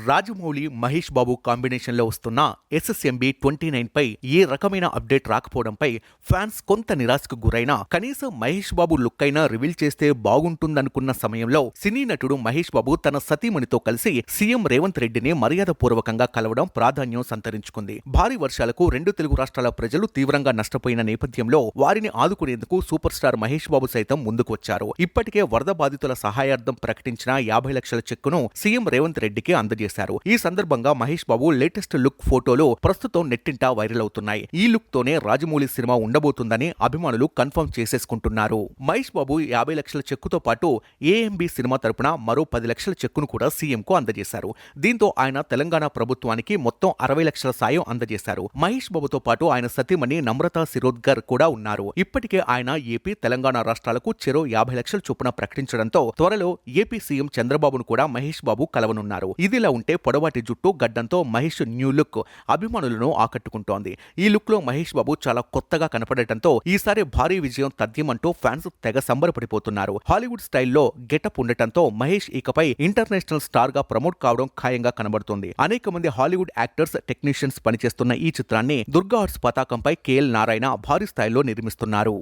రాజమౌళి, మహేష్ బాబు కాంబినేషన్లో వస్తున్న SSMB 29 పై ఏ రకమైన అప్డేట్ రాకపోవడంపై ఫ్యాన్స్ కొంత నిరాశకు గురైనా కనీసం మహేష్ బాబు లుక్ అయినా రివీల్ చేస్తే బాగుంటుందనుకున్న సమయంలో సినీ నటుడు మహేష్ బాబు తన సతీమణితో కలిసి సీఎం రేవంత్ రెడ్డిని మర్యాదపూర్వకంగా కలవడం ప్రాధాన్యం సంతరించుకుంది. భారీ వర్షాలకు రెండు తెలుగు రాష్ట్రాల ప్రజలు తీవ్రంగా నష్టపోయిన నేపథ్యంలో వారిని ఆదుకునేందుకు సూపర్ స్టార్ మహేష్ బాబు సైతం ముందుకు వచ్చారు. ఇప్పటికే వరద బాధితుల సహాయార్థం ప్రకటించిన 50 లక్షల చెక్కును సీఎం రేవంత్ రెడ్డికి అందజేశారు. ఈ సందర్భంగా మహేష్ బాబు లేటెస్ట్ లుక్ ఫోటోలు ప్రస్తుతం నెట్టింటా వైరల్ అవుతున్నాయి. ఈ లుక్ తోనే రాజమౌళి సినిమా ఉండబోతుందని అభిమానులు కన్ఫర్మ్ చేసేసుకుంటున్నారు. మహేష్ బాబు 50 లక్షల చెక్కుతో పాటు AMB సినిమా తరపున మరో 10 లక్షల చెక్కును కూడా సీఎం కు అందజేశారు. దీంతో ఆయన తెలంగాణ ప్రభుత్వానికి మొత్తం 60 లక్షల సాయం అందజేశారు. మహేష్ బాబుతో పాటు ఆయన సతీమణి నమ్రతా శిరోద్కర్ కూడా ఉన్నారు. ఇప్పటికే ఆయన ఏపీ, తెలంగాణ రాష్ట్రాలకు చెరో 50 లక్షల చొప్పున ప్రకటించడంతో త్వరలో ఏపీ సీఎం చంద్రబాబును కూడా మహేష్ బాబు కలవనున్నారు. ఇదిలా ఉంటే పొడవాటి జుట్టు, గడ్డంతో మహేష్ న్యూ లుక్ అభిమానులను ఆకట్టుకుంటోంది. ఈ లుక్ లో మహేష్ బాబు చాలా కొత్తగా కనపడటంతో ఈసారి భారీ విజయం తథ్యమంటూ ఫ్యాన్స్ తెగ సంబరపడిపోతున్నారు. హాలీవుడ్ స్టైల్లో గెటప్ ఉండటంతో మహేష్ ఇకపై ఇంటర్నేషనల్ స్టార్ గా ప్రమోట్ కావడం ఖాయంగా కనబడుతుంది. అనేక మంది హాలీవుడ్ యాక్టర్స్, టెక్నీషియన్స్ పనిచేస్తున్న ఈ చిత్రాన్ని దుర్గా ఆర్ట్స్ పతాకంపై KL నారాయణ భారీ స్థాయిలో నిర్మిస్తున్నారు.